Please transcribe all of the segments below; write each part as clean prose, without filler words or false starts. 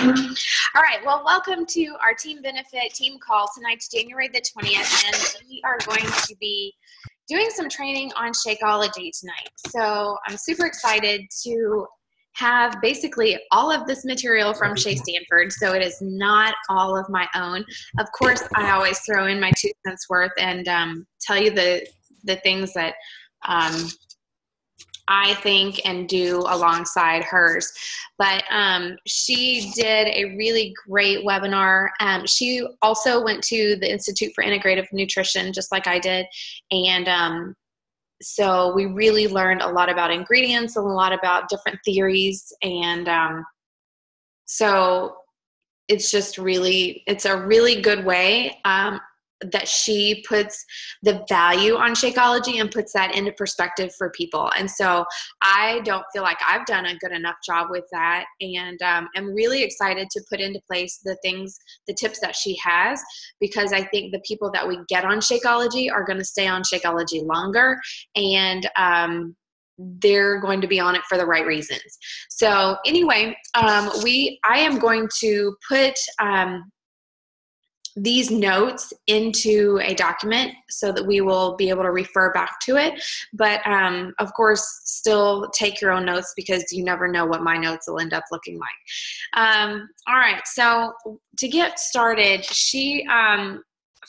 All right, well, welcome to our team benefit team call. Tonight's January the 20th, and we are going to be doing some training on Shakeology tonight. So I'm super excited to have basically all of this material from Shea Stanford, so it is not all of my own. Of course, I always throw in my 2 cents worth and tell you the things that I think and do alongside hers. But she did a really great webinar. She also went to the Institute for Integrative Nutrition, just like I did. And so we really learned a lot about ingredients, a lot about different theories. And so it's just really, it's a really good way that she puts the value on Shakeology and puts that into perspective for people. And so I don't feel like I've done a good enough job with that. And I'm really excited to put into place the things, the tips that she has, because I think the people that we get on Shakeology are going to stay on Shakeology longer, and they're going to be on it for the right reasons. So anyway, I am going to put these notes into a document so that we will be able to refer back to it. But of course, still take your own notes, because you never know what my notes will end up looking like. All right, so to get started, she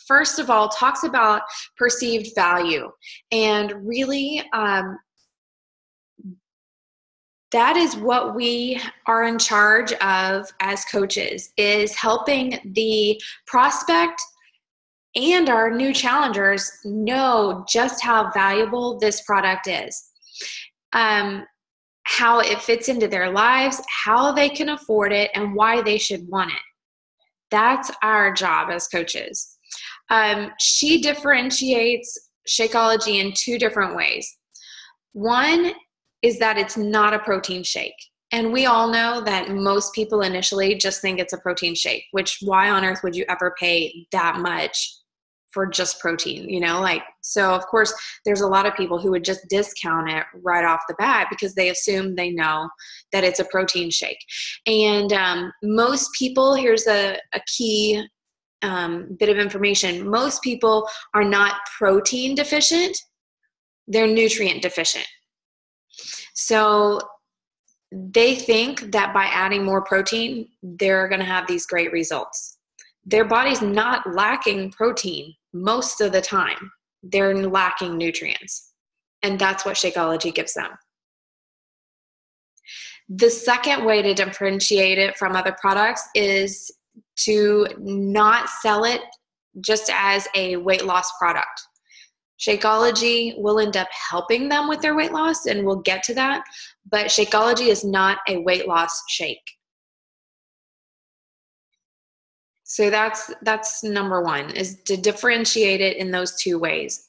first of all talks about perceived value, and really that is what we are in charge of as coaches, is helping the prospect and our new challengers know just how valuable this product is, how it fits into their lives, how they can afford it, and why they should want it. That's our job as coaches. She differentiates Shakeology in 2 different ways. One is that it's not a protein shake. And we all know that most people initially just think it's a protein shake, which why on earth would you ever pay that much for just protein, you know? So of course, there's a lot of people who would just discount it right off the bat because they assume they know that it's a protein shake. And most people, here's a key bit of information. Most people are not protein deficient, they're nutrient deficient. So they think that by adding more protein, they're going to have these great results. Their body's not lacking protein most of the time. They're lacking nutrients. And that's what Shakeology gives them. The second way to differentiate it from other products is to not sell it just as a weight loss product. Shakeology will end up helping them with their weight loss, and we'll get to that, but Shakeology is not a weight loss shake. So that's number one, is to differentiate it in those 2 ways.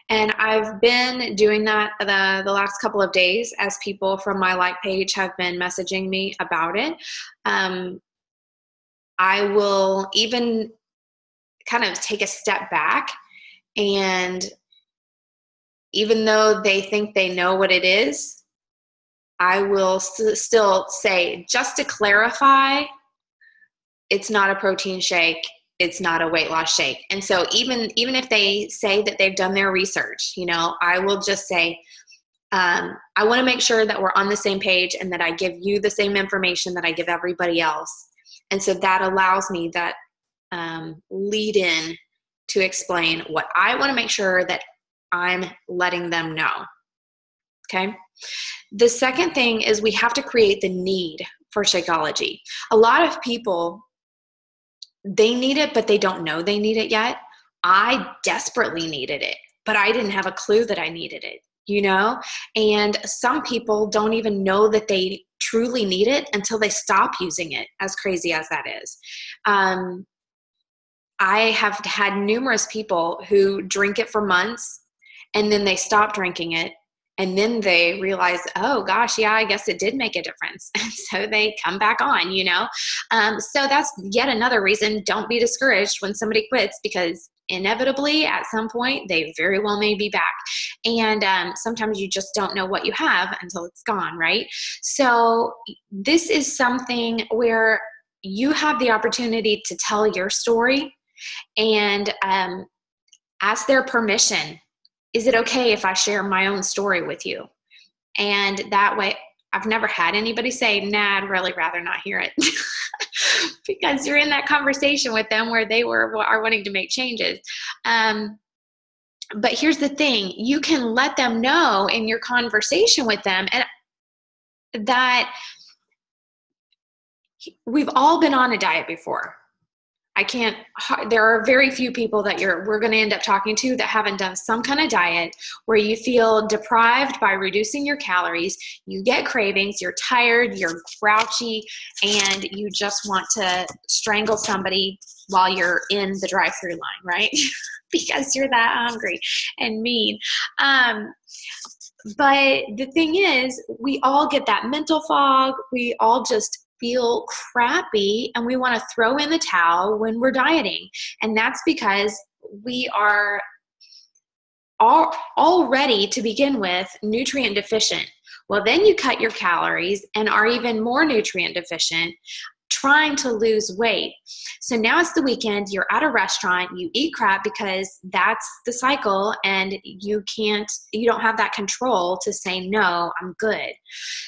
And I've been doing that the last couple of days as people from my like page have been messaging me about it. I will even kind of take a step back, and even though they think they know what it is, I will still say, just to clarify, it's not a protein shake, it's not a weight loss shake. And so even if they say that they've done their research, you know, I will just say, I want to make sure that we're on the same page and that I give you the same information that I give everybody else. And so that allows me that lead in to explain what I want to make sure that I'm letting them know. Okay. The second thing is we have to create the need for Shakeology. A lot of people, they need it, but they don't know they need it yet. I desperately needed it, but I didn't have a clue that I needed it, you know? And some people don't even know that they truly need it until they stop using it, as crazy as that is. I have had numerous people who drink it for months, and then they stop drinking it, and then they realize, oh gosh, yeah, I guess it did make a difference. And so they come back on, you know? So that's yet another reason, don't be discouraged when somebody quits, because inevitably at some point they very well may be back. And sometimes you just don't know what you have until it's gone, right? So this is something where you have the opportunity to tell your story and ask their permission. Is it okay if I share my own story with you? And that way, I've never had anybody say, nah, I'd really rather not hear it. Because you're in that conversation with them where they are wanting to make changes. But here's the thing, you can let them know in your conversation with them and that we've all been on a diet before. There are very few people that we're going to end up talking to that haven't done some kind of diet where you feel deprived by reducing your calories, you get cravings, you're tired, you're grouchy, and you just want to strangle somebody while you're in the drive-through line, right? Because you're that hungry and mean. But the thing is, we all get that mental fog. We all just feel crappy and we want to throw in the towel when we're dieting. And that's because we are already, to begin with, nutrient deficient. Well, then you cut your calories and are even more nutrient deficient, trying to lose weight. So now it's the weekend, you're at a restaurant, you eat crap because that's the cycle, and you don't have that control to say, no, I'm good.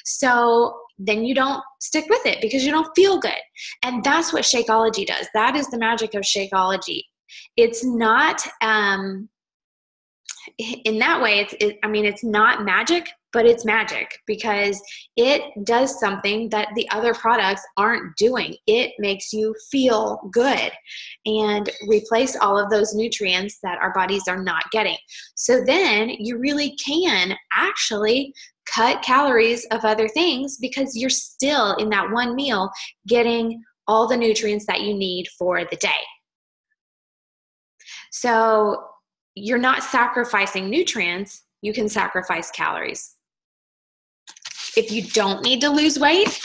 So then you don't stick with it because you don't feel good. And that's what Shakeology does. That is the magic of Shakeology. It's not, in that way, it's not magic, but it's magic because it does something that the other products aren't doing. It makes you feel good and replace all of those nutrients that our bodies are not getting. So then you really can actually cut calories of other things because you're still in that one meal getting all the nutrients that you need for the day. So you're not sacrificing nutrients, you can sacrifice calories. If you don't need to lose weight,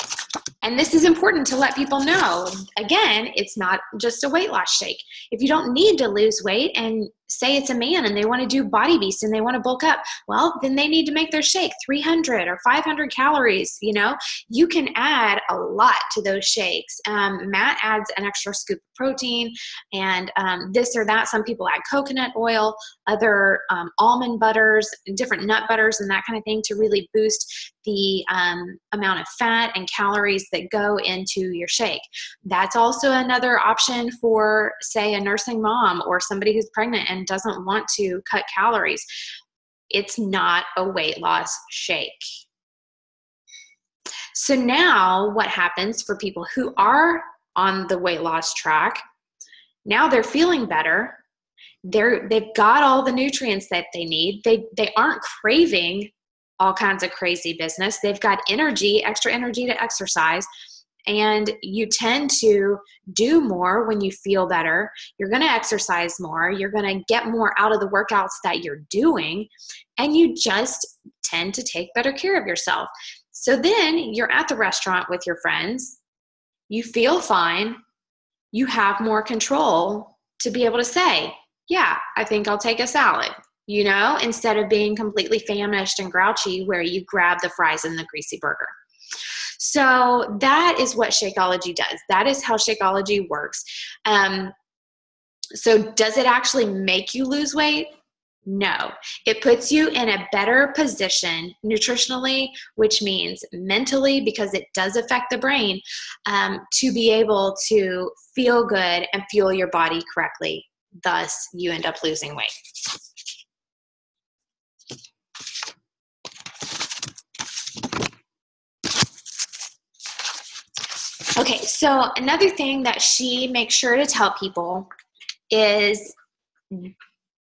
and this is important to let people know, again, it's not just a weight loss shake. If you don't need to lose weight, and say it's a man and they want to do Body Beast and they want to bulk up, well, then they need to make their shake 300 or 500 calories. You can add a lot to those shakes. Matt adds an extra scoop of protein and this or that. Some people add coconut oil, other almond butters, different nut butters and that kind of thing to really boost the amount of fat and calories that go into your shake. That's also another option for, say, a nursing mom or somebody who's pregnant and doesn't want to cut calories. It's not a weight loss shake. So now what happens for people who are on the weight loss track, now they're feeling better. They've got all the nutrients that they need. They aren't craving all kinds of crazy business. They've got energy, extra energy to exercise. And you tend to do more when you feel better. You're going to exercise more. You're going to get more out of the workouts that you're doing. And you just tend to take better care of yourself. So then you're at the restaurant with your friends. You feel fine. You have more control to be able to say, yeah, I think I'll take a salad, instead of being completely famished and grouchy where you grab the fries and the greasy burger. So that is what Shakeology does. That is how Shakeology works. So does it actually make you lose weight? No. It puts you in a better position nutritionally, which means mentally, because it does affect the brain, to be able to feel good and fuel your body correctly. Thus, you end up losing weight. Okay, so another thing that she makes sure to tell people is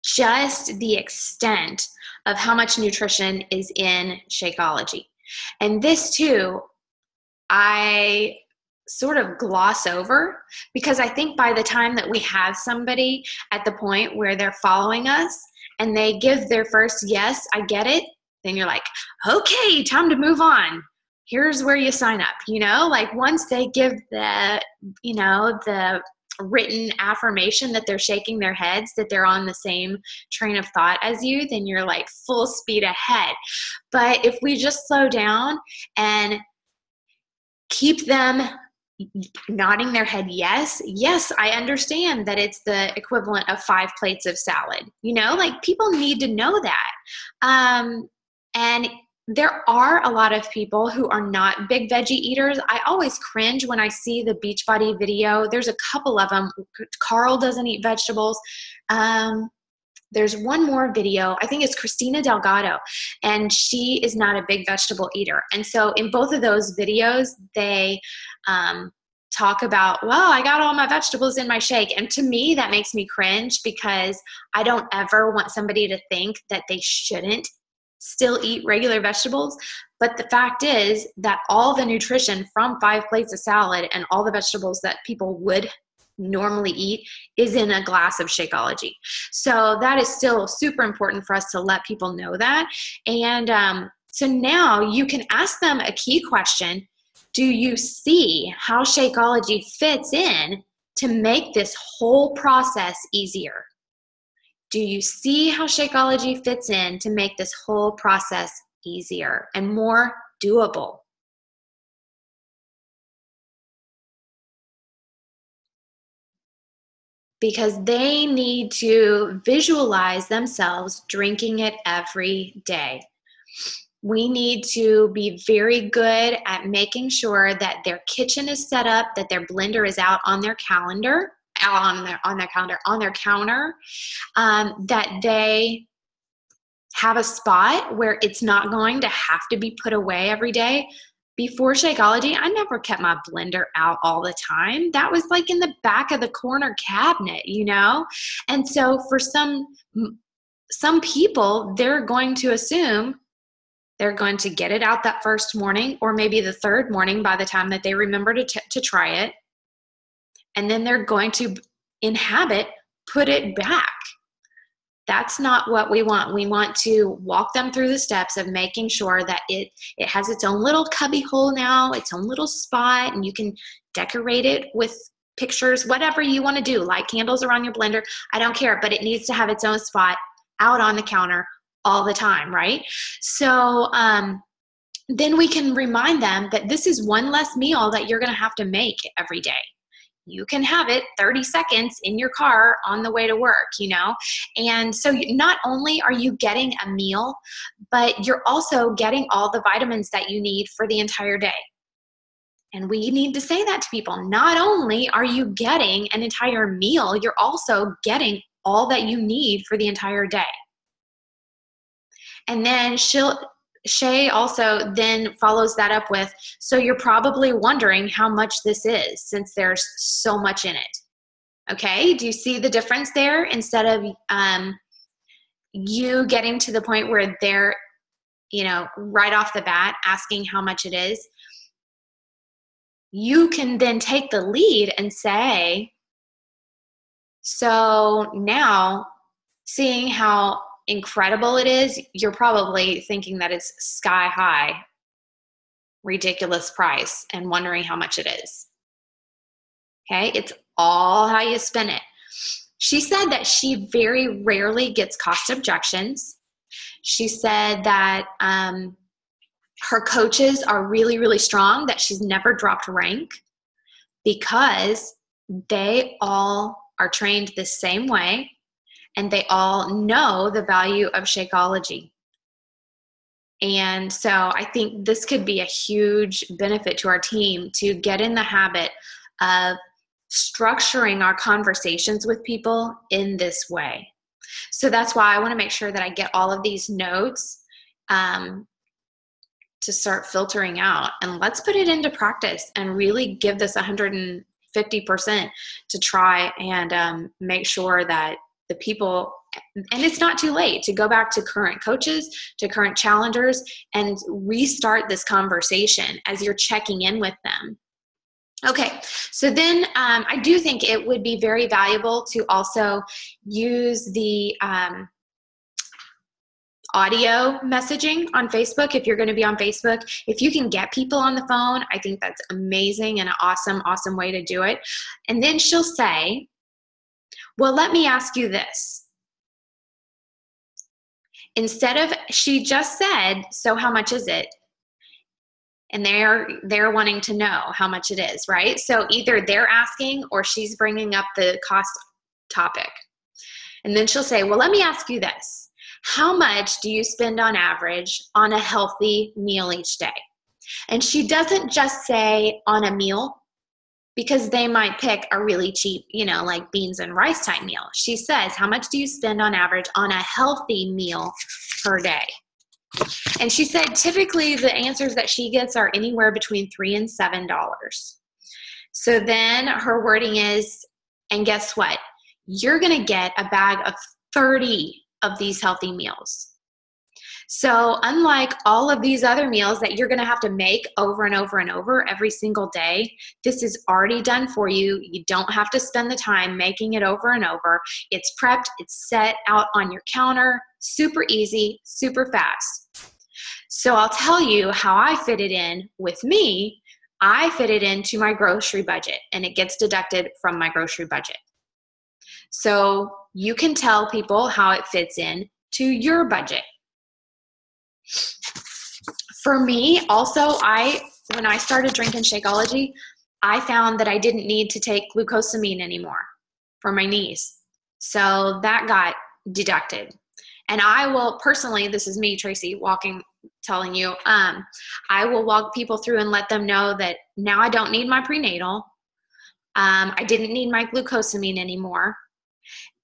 just the extent of how much nutrition is in Shakeology. And this too, I sort of gloss over because I think by the time that we have somebody at the point where they're following us and they give their first, yes, I get it, then you're like, okay, time to move on. Here's where you sign up, like once they give the written affirmation that they're shaking their heads, that they're on the same train of thought as you, then you're like full speed ahead. But if we just slow down and keep them nodding their head, yes, I understand that it's the equivalent of 5 plates of salad. Like people need to know that. And there are a lot of people who are not big veggie eaters. I always cringe when I see the Beachbody video. There's a couple of them. Carl doesn't eat vegetables. There's one more video. I think it's Christina Delgado, and she is not a big vegetable eater. And so in both of those videos, they talk about, well, I got all my vegetables in my shake. And to me, that makes me cringe because I don't ever want somebody to think that they shouldn't still eat regular vegetables. But the fact is that all the nutrition from 5 plates of salad and all the vegetables that people would normally eat is in a glass of Shakeology. So that is still super important for us to let people know that. And so now you can ask them a key question. Do you see how Shakeology fits in to make this whole process easier? Do you see how Shakeology fits in to make this whole process easier and more doable? Because they need to visualize themselves drinking it every day. We need to be very good at making sure that their kitchen is set up, that their blender is out on their calendar, on their counter, that they have a spot where it's not going to have to be put away every day. Before Shakeology, I never kept my blender out all the time. That was like in the back of the corner cabinet, And so for some people, they're going to assume they're going to get it out that first morning or maybe the third morning by the time that they remember to try it. And then they're going to, in habit, put it back. That's not what we want. We want to walk them through the steps of making sure that it has its own little cubby hole now, its own little spot, and you can decorate it with pictures, whatever you want to do, light candles around your blender. I don't care, but it needs to have its own spot out on the counter all the time, right? So then we can remind them that this is one less meal that you're going to have to make every day. You can have it 30 seconds in your car on the way to work, And so not only are you getting a meal, but you're also getting all the vitamins that you need for the entire day. And we need to say that to people. Not only are you getting an entire meal, you're also getting all that you need for the entire day. And then Shay also then follows that up with, so you're probably wondering how much this is since there's so much in it. Okay, do you see the difference there? Instead of you getting to the point where they're, right off the bat asking how much it is, you can then take the lead and say, so now seeing how incredible it is, you're probably thinking that it's sky high, ridiculous price and wondering how much it is. Okay, it's all how you spin it. She said that she very rarely gets cost objections. She said that her coaches are really, really strong, that she's never dropped rank because they all are trained the same way and they all know the value of Shakeology. And so I think this could be a huge benefit to our team to get in the habit of structuring our conversations with people in this way. So that's why I want to make sure that I get all of these notes to start filtering out. And let's put it into practice and really give this 150% to try and make sure that the people, and it's not too late to go back to current coaches, to current challengers, and restart this conversation as you're checking in with them. Okay, so then I do think it would be very valuable to also use the audio messaging on Facebook. If you're going to be on Facebook, if you can get people on the phone, I think that's amazing and an awesome, awesome way to do it. And then she'll say, well, let me ask you this. Instead of, she just said, so how much is it? and they're wanting to know how much it is, right? So either they're asking or she's bringing up the cost topic. And then she'll say, well, let me ask you this. How much do you spend on average on a healthy meal each day? And she doesn't just say on a meal, because they might pick a really cheap, like beans and rice type meal. She says, how much do you spend on average on a healthy meal per day? And she said, typically the answers that she gets are anywhere between $3 and $7. So then her wording is, and guess what? You're going to get a bag of 30 of these healthy meals. So unlike all of these other meals that you're going to have to make over and over and over every single day, this is already done for you. You don't have to spend the time making it over and over. It's prepped. It's set out on your counter. Super easy, super fast. So I'll tell you how I fit it in with me. I fit it into my grocery budget, and it gets deducted from my grocery budget. So you can tell people how it fits in to your budget. For me, also, when I started drinking Shakeology, I found that I didn't need to take glucosamine anymore for my knees. So that got deducted. And I will personally, this is me, Traci, telling you, I will walk people through and let them know that now I don't need my prenatal. I didn't need my glucosamine anymore.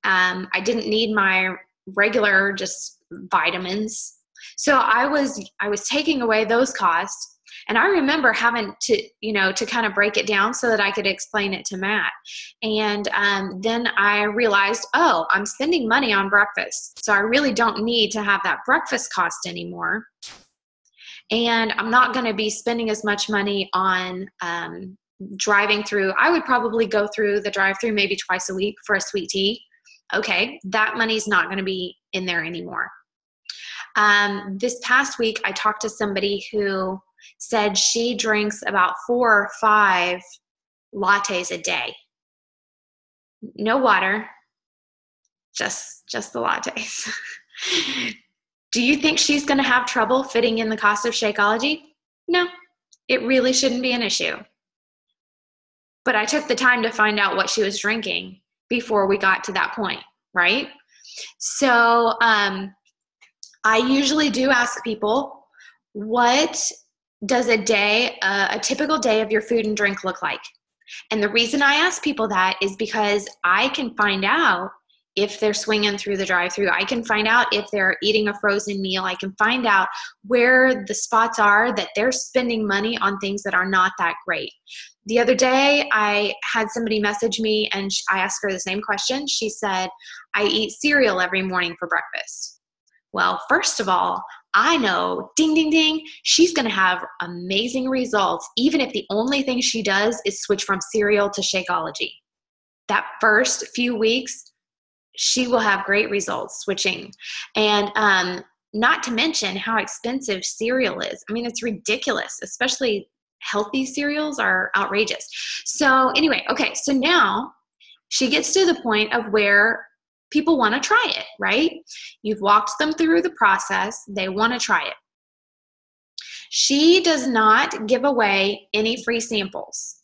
I didn't need my regular just vitamins. So I was taking away those costs, and I remember having to, to kind of break it down so that I could explain it to Matt. And then I realized, oh, I'm spending money on breakfast, so I really don't need to have that breakfast cost anymore. And I'm not going to be spending as much money on driving through. I would probably go through the drive-through maybe twice a week for a sweet tea. Okay, that money's not going to be in there anymore. This past week, I talked to somebody who said she drinks about 4 or 5 lattes a day. No water, just the lattes. Do you think she's going to have trouble fitting in the cost of Shakeology? No, it really shouldn't be an issue. But I took the time to find out what she was drinking before we got to that point, right? So I usually do ask people, what does a typical day of your food and drink look like? And the reason I ask people that is because I can find out if they're swinging through the drive-thru. I can find out if they're eating a frozen meal. I can find out where the spots are that they're spending money on things that are not that great. The other day, I had somebody message me, and I asked her the same question. She said, I eat cereal every morning for breakfast. Well, first of all, I know, ding, ding, ding, she's going to have amazing results, even if the only thing she does is switch from cereal to Shakeology. That first few weeks, she will have great results switching. And not to mention how expensive cereal is. I mean, it's ridiculous, especially healthy cereals are outrageous. So anyway, okay, so now she gets to the point of where people want to try it, right? You've walked them through the process. They want to try it. She does not give away any free samples.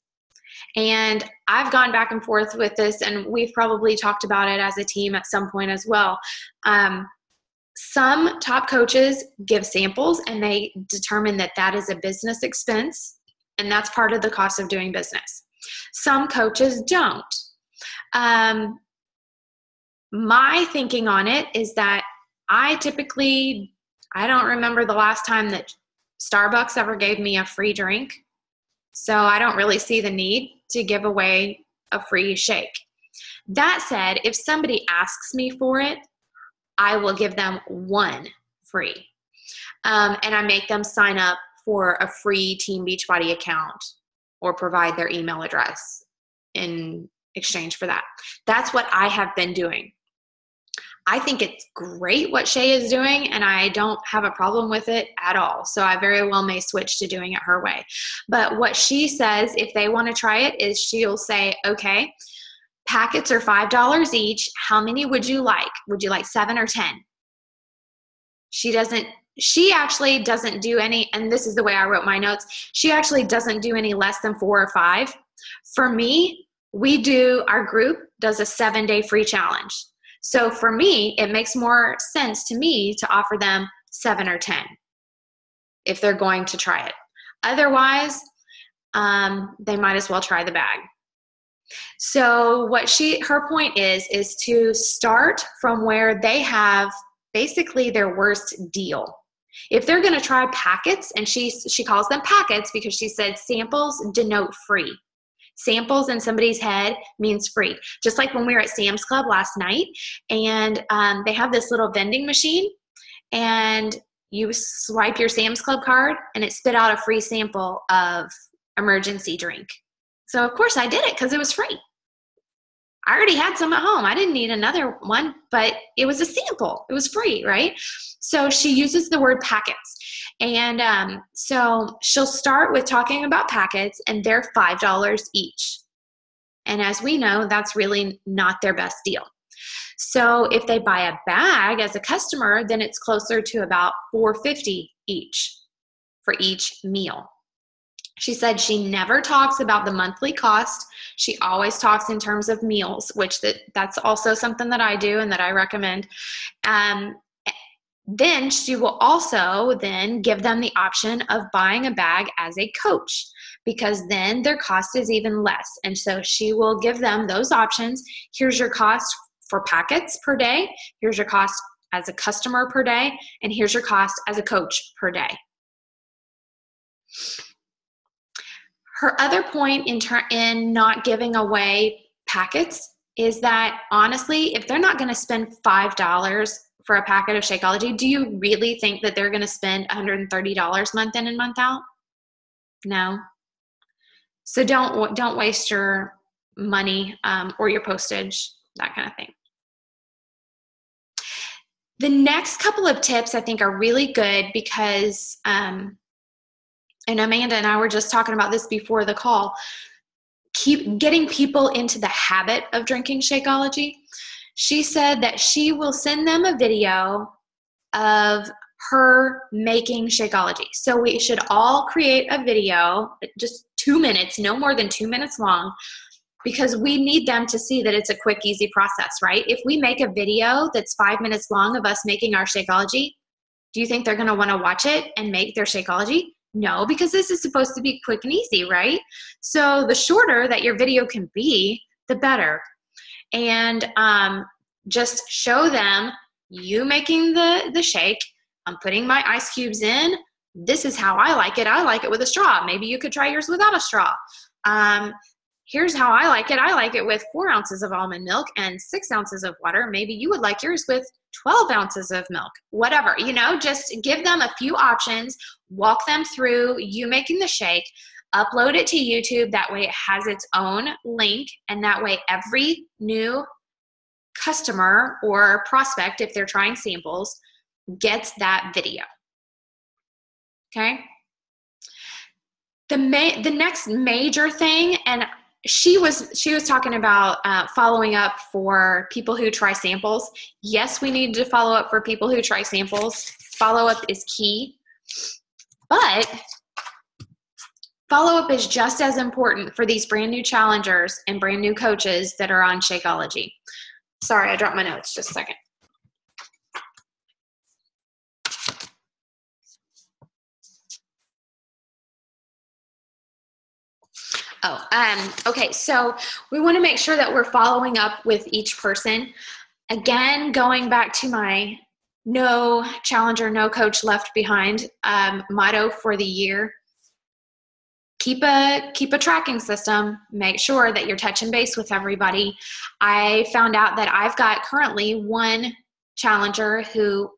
And I've gone back and forth with this, and we've probably talked about it as a team at some point as well. Some top coaches give samples, and they determine that that is a business expense, and that's part of the cost of doing business. Some coaches don't. My thinking on it is that I don't remember the last time that Starbucks ever gave me a free drink. So I don't really see the need to give away a free shake. That said, if somebody asks me for it, I will give them one free. And I make them sign up for a free Team Beachbody account or provide their email address in exchange for that. That's what I have been doing. I think it's great what Shay is doing, and I don't have a problem with it at all. So I very well may switch to doing it her way. But what she says, if they want to try it, is she'll say, okay, packets are $5 each. How many would you like? Would you like 7 or 10? She doesn't she actually doesn't do any, and this is the way I wrote my notes, she actually doesn't do any less than 4 or 5. For me, our group does a 7-day free challenge. So for me, it makes more sense to me to offer them 7 or 10 if they're going to try it. Otherwise, they might as well try the bag. So her point is to start from where they have basically their worst deal. If they're going to try packets, and she calls them packets because she said samples denote free. Samples in somebody's head means free. Just like when we were at Sam's Club last night, and they have this little vending machine, and you swipe your Sam's Club card, and it spit out a free sample of emergency drink. So of course I did it because it was free. I already had some at home. I didn't need another one, but it was a sample. It was free, right? So she uses the word packets. And so she'll start with talking about packets, and they're $5 each. And as we know, that's really not their best deal. So if they buy a bag as a customer, then it's closer to about $4.50 each for each meal. She said she never talks about the monthly cost. She always talks in terms of meals, which that's also something that I do and that I recommend. Then she will also then give them the option of buying a bag as a coach, because then their cost is even less. And so she will give them those options. Here's your cost for packets per day. Here's your cost as a customer per day. And here's your cost as a coach per day. Her other point in not giving away packets is that, honestly, if they're not going to spend $5 for a packet of Shakeology, do you really think that they're going to spend $130 month in and month out? No. So don't waste your money or your postage, that kind of thing. The next couple of tips I think are really good because and Amanda and I were just talking about this before the call, keep getting people into the habit of drinking Shakeology. She said that she will send them a video of her making Shakeology. So we should all create a video, just 2 minutes, no more than 2 minutes long, because we need them to see that it's a quick, easy process, right? If we make a video that's 5 minutes long of us making our Shakeology, do you think they're going to want to watch it and make their Shakeology? No, because this is supposed to be quick and easy, right? So the shorter that your video can be, the better. And just show them you making the shake. I'm putting my ice cubes in. This is how I like it. I like it with a straw. Maybe you could try yours without a straw. Here's how I like it. I like it with 4 ounces of almond milk and 6 ounces of water. Maybe you would like yours with 12 ounces of milk, whatever, just give them a few options, walk them through you making the shake, upload it to YouTube. That way it has its own link. And that way every new customer or prospect, if they're trying samples, gets that video. Okay. The next major thing, and she was talking about following up for people who try samples. Yes, we need to follow up for people who try samples. Follow up is key, but follow up is just as important for these brand new challengers and brand new coaches that are on Shakeology. Sorry, I dropped my notes. Just a second. Okay, so we want to make sure that we're following up with each person. Again, going back to my no challenger, no coach left behind motto for the year. Keep a tracking system. Make sure that you're touching base with everybody. I found out that I've got currently one challenger who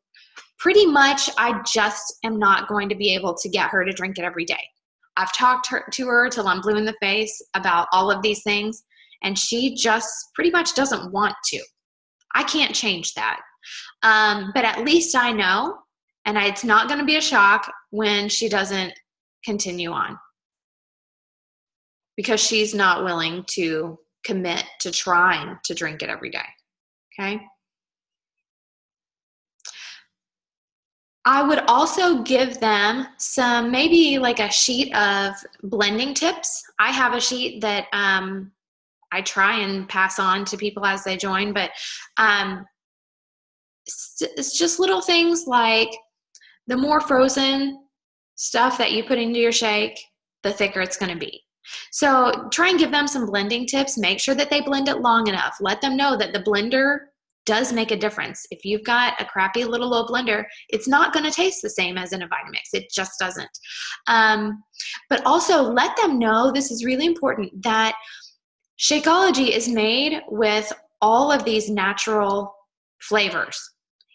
pretty much I just am not going to be able to get her to drink it every day. I've talked to her till I'm blue in the face about all of these things, and she just pretty much doesn't want to. I can't change that. But at least I know, and it's not going to be a shock when she doesn't continue on, because she's not willing to commit to trying to drink it every day. Okay? I would also give them some, maybe like a sheet of blending tips. I have a sheet that I try and pass on to people as they join, but it's just little things like the more frozen stuff that you put into your shake, the thicker it's going to be. So try and give them some blending tips. Make sure that they blend it long enough. Let them know that the blender does make a difference. If you've got a crappy little low blender, it's not going to taste the same as in a Vitamix. It just doesn't. But also let them know, this is really important, that Shakeology is made with all of these natural flavors.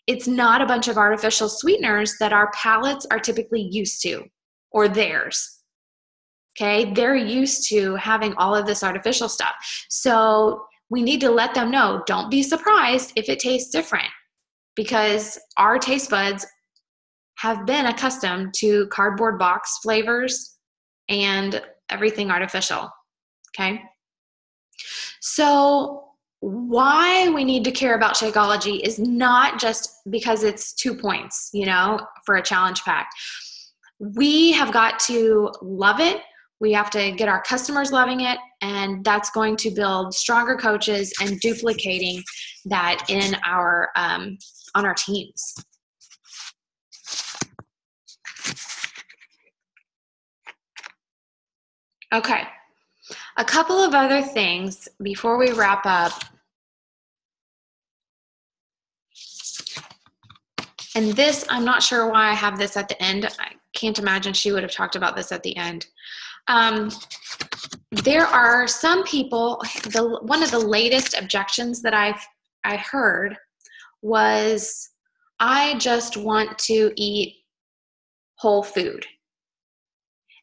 It's not a bunch of artificial sweeteners that our palates are typically used to, or theirs. Okay, they're used to having all of this artificial stuff. So we need to let them know, don't be surprised if it tastes different, because our taste buds have been accustomed to cardboard box flavors and everything artificial. Okay. So why we need to care about Shakeology is not just because it's 2 points, for a challenge pack. We have got to love it. We have to get our customers loving it, and that's going to build stronger coaches and duplicating that in our on our teams. Okay. A couple of other things before we wrap up. And this, I'm not sure why I have this at the end. I can't imagine she would have talked about this at the end. There are some people, one of the latest objections that I heard was, I just want to eat whole food.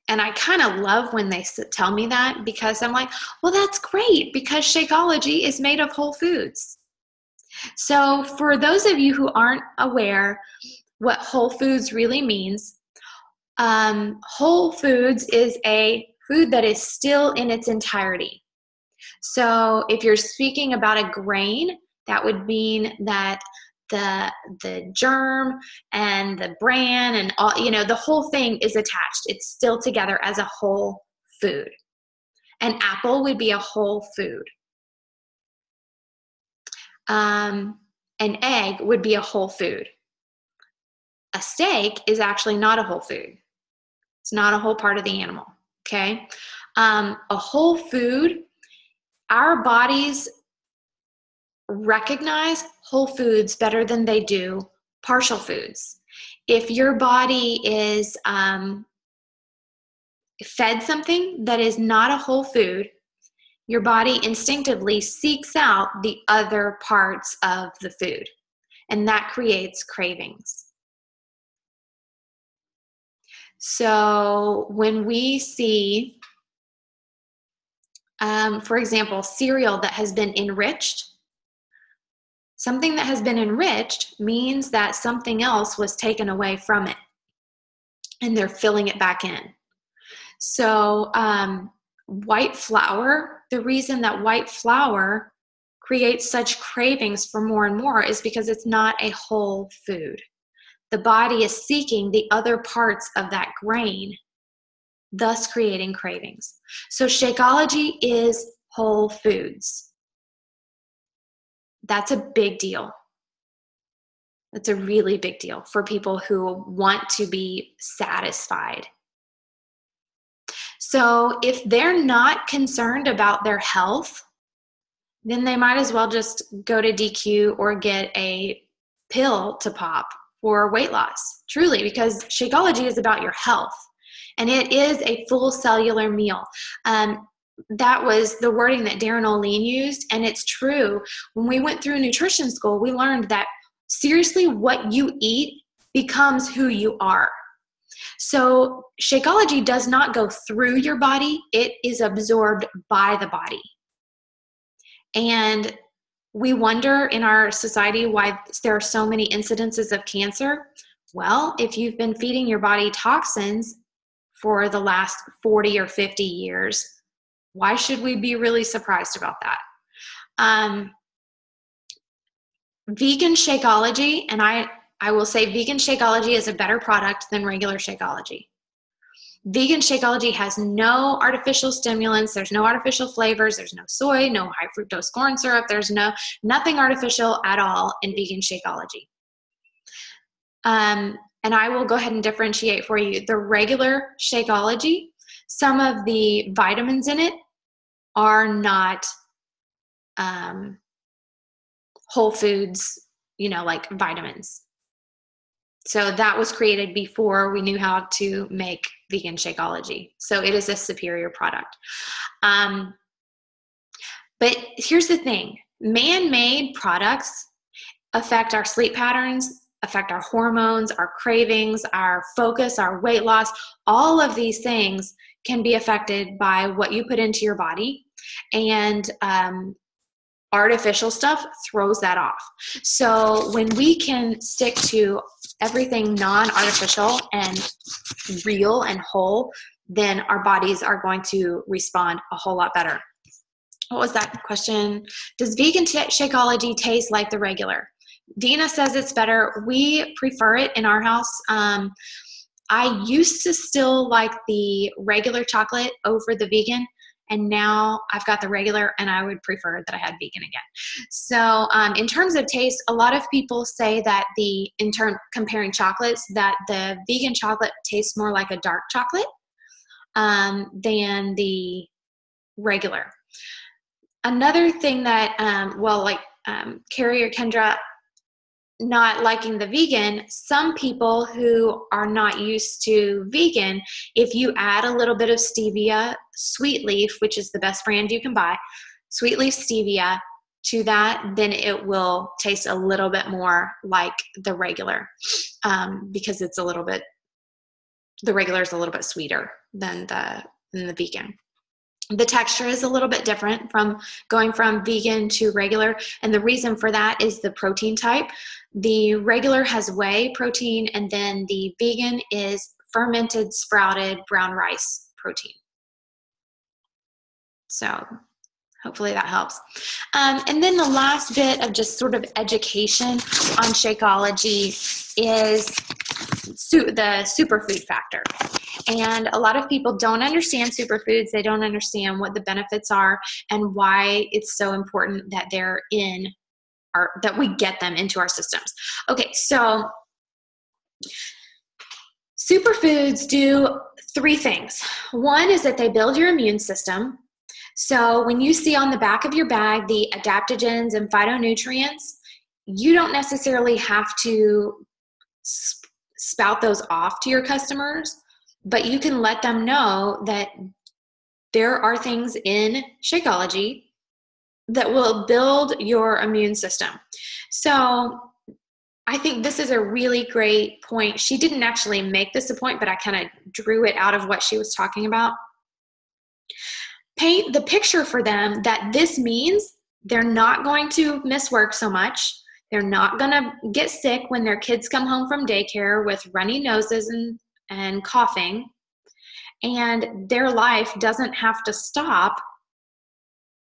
And I kind of love when they tell me that, because I'm like, well, that's great, because Shakeology is made of whole foods. So for those of you who aren't aware what whole foods really means, whole foods is a food that is still in its entirety. So if you're speaking about a grain, that would mean that the germ and the bran and all, the whole thing is attached. It's still together as a whole food. An apple would be a whole food. An egg would be a whole food. A steak is actually not a whole food. It's not a whole part of the animal, okay? A whole food, our bodies recognize whole foods better than they do partial foods. If your body is fed something that is not a whole food, your body instinctively seeks out the other parts of the food, and that creates cravings. So when we see, for example, cereal that has been enriched, something that has been enriched means that something else was taken away from it, and they're filling it back in. So white flour, the reason that white flour creates such cravings for more and more is because it's not a whole food. The body is seeking the other parts of that grain, thus creating cravings. So Shakeology is whole foods. That's a big deal. That's a really big deal for people who want to be satisfied. So if they're not concerned about their health, then they might as well just go to DQ or get a pill to pop for weight loss, truly, because Shakeology is about your health, and it is a full cellular meal. That was the wording that Darren O'Lean used, and it's true. When we went through nutrition school, we learned that seriously, what you eat becomes who you are. So Shakeology does not go through your body, it is absorbed by the body. And we wonder in our society why there are so many incidences of cancer. Well, if you've been feeding your body toxins for the last 40 or 50 years, why should we be really surprised about that? Vegan Shakeology, and I I will say vegan Shakeology is a better product than regular Shakeology. Vegan Shakeology has no artificial stimulants. There's no artificial flavors. There's no soy, no high fructose corn syrup. There's nothing artificial at all in vegan Shakeology. And I will go ahead and differentiate for you. The regular Shakeology, some of the vitamins in it are not whole foods, like vitamins. So that was created before we knew how to make vegan Shakeology. So it is a superior product. But here's the thing. Man-made products affect our sleep patterns, affect our hormones, our cravings, our focus, our weight loss. All of these things can be affected by what you put into your body. And artificial stuff throws that off. So when we can stick to everything non-artificial and real and whole, then our bodies are going to respond a whole lot better. What was that question? Does vegan Shakeology taste like the regular? Dina says it's better. We prefer it in our house. I used to still like the regular chocolate over the vegan, and now I've got the regular, and I would prefer that I had vegan again. So in terms of taste, a lot of people say that comparing chocolates, that the vegan chocolate tastes more like a dark chocolate than the regular. Another thing that, Carrie or Kendra not liking the vegan, some people who are not used to vegan, if you add a little bit of stevia, Sweet Leaf, which is the best brand you can buy, Sweet Leaf stevia, to that, then it will taste a little bit more like the regular, because the regular is a little bit sweeter than the vegan. The texture is a little bit different from going from vegan to regular, and the reason for that is the protein type. The regular has whey protein, and then the vegan is fermented, sprouted brown rice protein. So hopefully that helps. And then the last bit of just sort of education on Shakeology is the superfood factor. And a lot of people don't understand superfoods. They don't understand what the benefits are and why it's so important that that we get them into our systems. Okay, so superfoods do 3 things. One is that they build your immune system. So when you see on the back of your bag the adaptogens and phytonutrients, you don't necessarily have to spout those off to your customers, but you can let them know that there are things in Shakeology that will build your immune system. So I think this is a really great point. She didn't actually make this a point, but I kind of drew it out of what she was talking about. Paint the picture for them that this means they're not going to miss work so much. They're not going to get sick when their kids come home from daycare with runny noses and coughing. And their life doesn't have to stop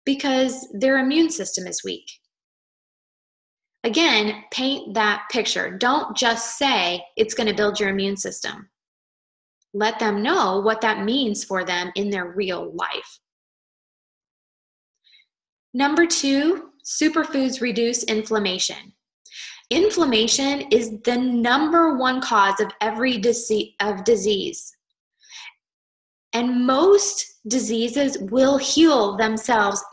because their immune system is weak. Again, paint that picture. Don't just say it's going to build your immune system. Let them know what that means for them in their real life. Number 2, superfoods reduce inflammation. Inflammation is the number 1 cause of every disease. And most diseases will heal themselves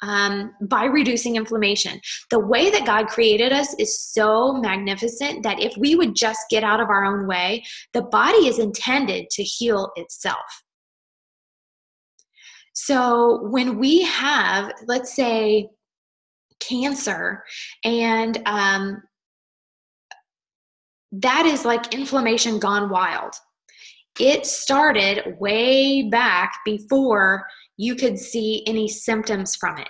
by reducing inflammation. The way that God created us is so magnificent that if we would just get out of our own way, the body is intended to heal itself. So when we have, let's say, cancer, and that is like inflammation gone wild. It started way back before you could see any symptoms from it.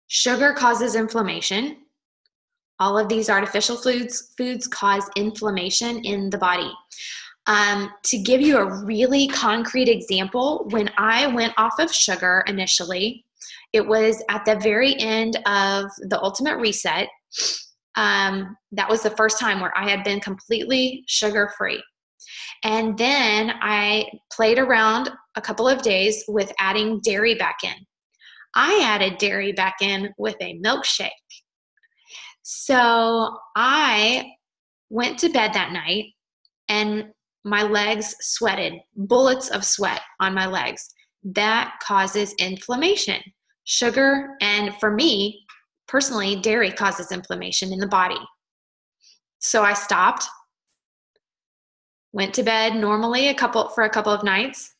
Sugar causes inflammation. All of these artificial foods cause inflammation in the body. To give you a really concrete example, when I went off of sugar initially, it was at the very end of the Ultimate Reset. That was the first time where I had been completely sugar-free. And then I played around a couple of days with adding dairy back in. I added dairy back in with a milkshake. So I went to bed that night and my legs sweated, bullets of sweat on my legs. That causes inflammation. Sugar, and for me, personally, dairy causes inflammation in the body. So I stopped, went to bed normally for a couple of nights.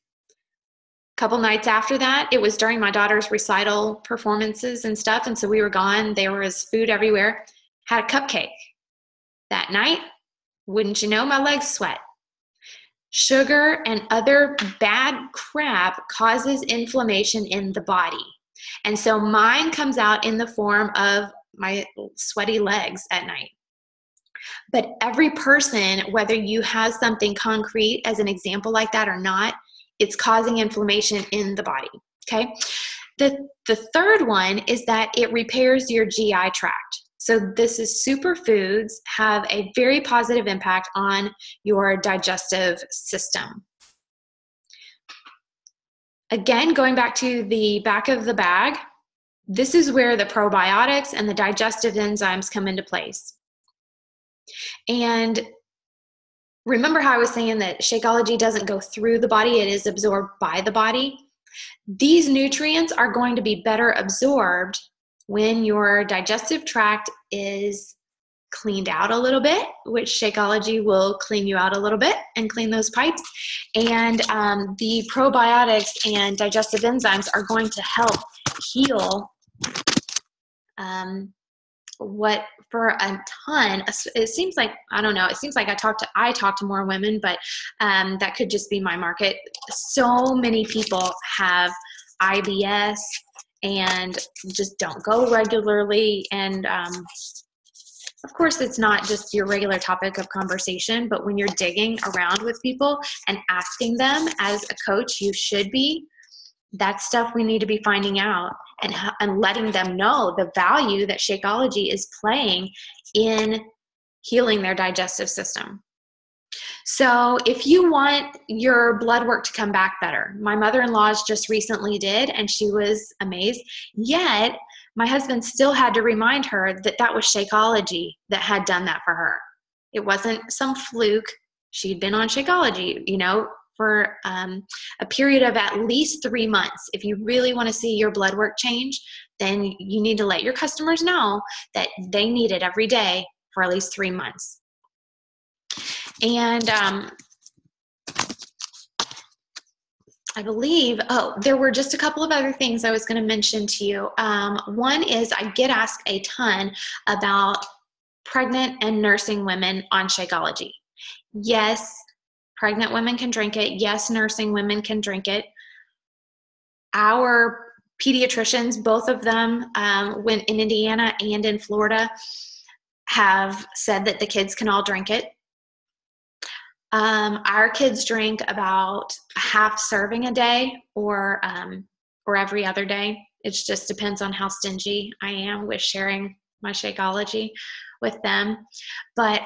A couple nights after that, it was during my daughter's recital performances and stuff, and so we were gone. There was food everywhere. Had a cupcake. That night, wouldn't you know, my legs sweat. Sugar and other bad crap causes inflammation in the body. And so mine comes out in the form of my sweaty legs at night. But every person, whether you have something concrete as an example like that or not, it's causing inflammation in the body, okay? The third one is that it repairs your GI tract. So this is superfoods have a very positive impact on your digestive system. Again, going back to the back of the bag, this is where the probiotics and the digestive enzymes come into place. And remember how I was saying that Shakeology doesn't go through the body, it is absorbed by the body? These nutrients are going to be better absorbed when your digestive tract is cleaned out a little bit, which Shakeology will clean you out a little bit and clean those pipes. And the probiotics and digestive enzymes are going to help heal what for a ton. It seems like, I don't know, it seems like I talk to more women, but that could just be my market. So many people have IBS and just don't go regularly. And of course, it's not just your regular topic of conversation, but when you're digging around with people and asking them, as a coach, you should be, that's stuff we need to be finding out and letting them know the value that Shakeology is playing in healing their digestive system. So if you want your blood work to come back better, my mother-in-law's just recently did, and she was amazed. Yet my husband still had to remind her that that was Shakeology that had done that for her. It wasn't some fluke. She'd been on Shakeology, you know, for a period of at least 3 months. If you really want to see your blood work change, then you need to let your customers know that they need it every day for at least 3 months. And I believe, there were just a couple of other things I was going to mention to you. One is I get asked a ton about pregnant and nursing women on Shakeology. Yes, pregnant women can drink it. Yes, nursing women can drink it. Our pediatricians, both of them, when in Indiana and in Florida, have said that the kids can all drink it. Our kids drink about a half serving a day or every other day. It just depends on how stingy I am with sharing my Shakeology with them. But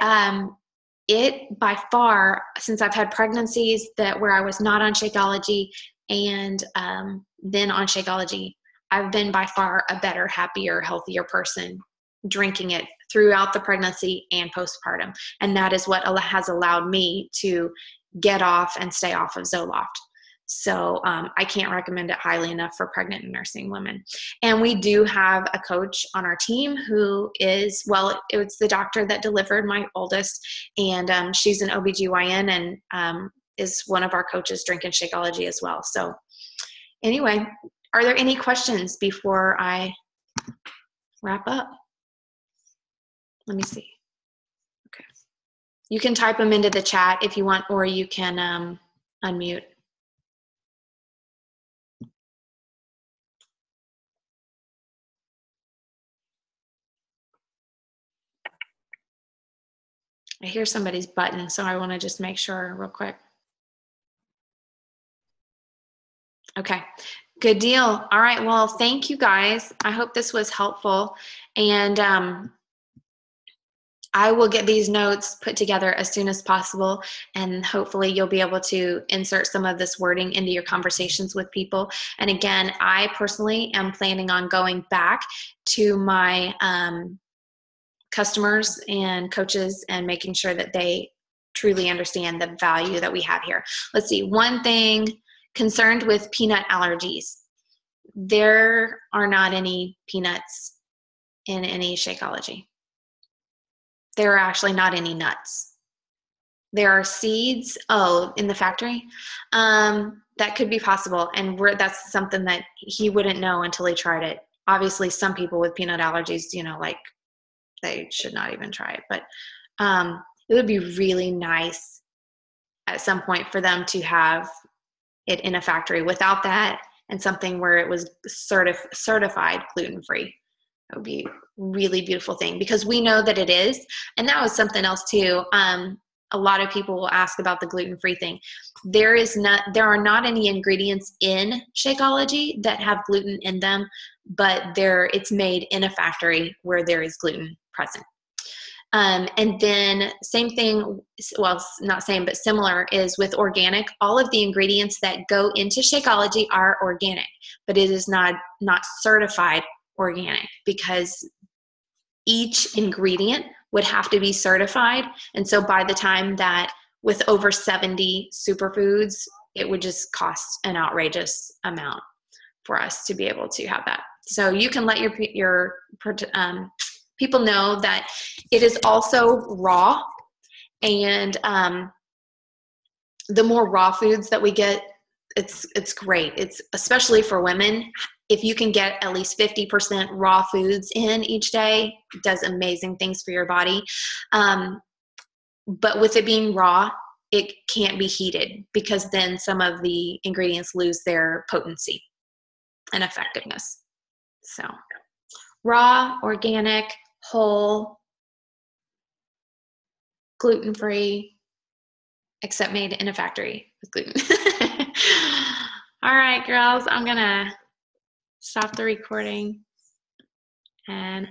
it by far, since I've had pregnancies where I was not on Shakeology and then on Shakeology, I've been by far a better, happier, healthier person drinking it throughout the pregnancy and postpartum. And that is what has allowed me to get off and stay off of Zoloft. So I can't recommend it highly enough for pregnant and nursing women. And we do have a coach on our team who is, well, it's the doctor that delivered my oldest, and she's an OBGYN and is one of our coaches drinking Shakeology as well. So anyway, are there any questions before I wrap up? Let me see. Okay. You can type them into the chat if you want, or you can unmute. I hear somebody's button, so I want to just make sure real quick. Okay, good deal. All right, well, thank you guys. I hope this was helpful. And I will get these notes put together as soon as possible, and hopefully you'll be able to insert some of this wording into your conversations with people. And again, I personally am planning on going back to my customers and coaches and making sure that they truly understand the value that we have here. Let's see, one thing, concerned with peanut allergies. There are not any peanuts in any Shakeology. There are actually not any nuts. There are seeds, in the factory. That could be possible, and that's something that he wouldn't know until he tried it. Obviously, some people with peanut allergies, like they should not even try it, but it would be really nice at some point for them to have it in a factory without that, and something where it was certified gluten-free. That would be a really beautiful thing, because we know that it is. And that was something else too. A lot of people will ask about the gluten-free thing. There are not any ingredients in Shakeology that have gluten in them, but it's made in a factory where there is gluten present. And then same thing, well, not same, but similar is with organic. All of the ingredients that go into Shakeology are organic, but it is not certified organic, because each ingredient would have to be certified. And so by the time that, with over 70 superfoods, it would just cost an outrageous amount for us to be able to have that. So you can let your people know that it is also raw, and the more raw foods that we get, it's great. It's especially for women. If you can get at least 50% raw foods in each day, it does amazing things for your body. But with it being raw, it can't be heated, because then some of the ingredients lose their potency and effectiveness. So raw, organic, whole, gluten-free, except made in a factory with gluten. All right, girls, I'm gonna stop the recording, and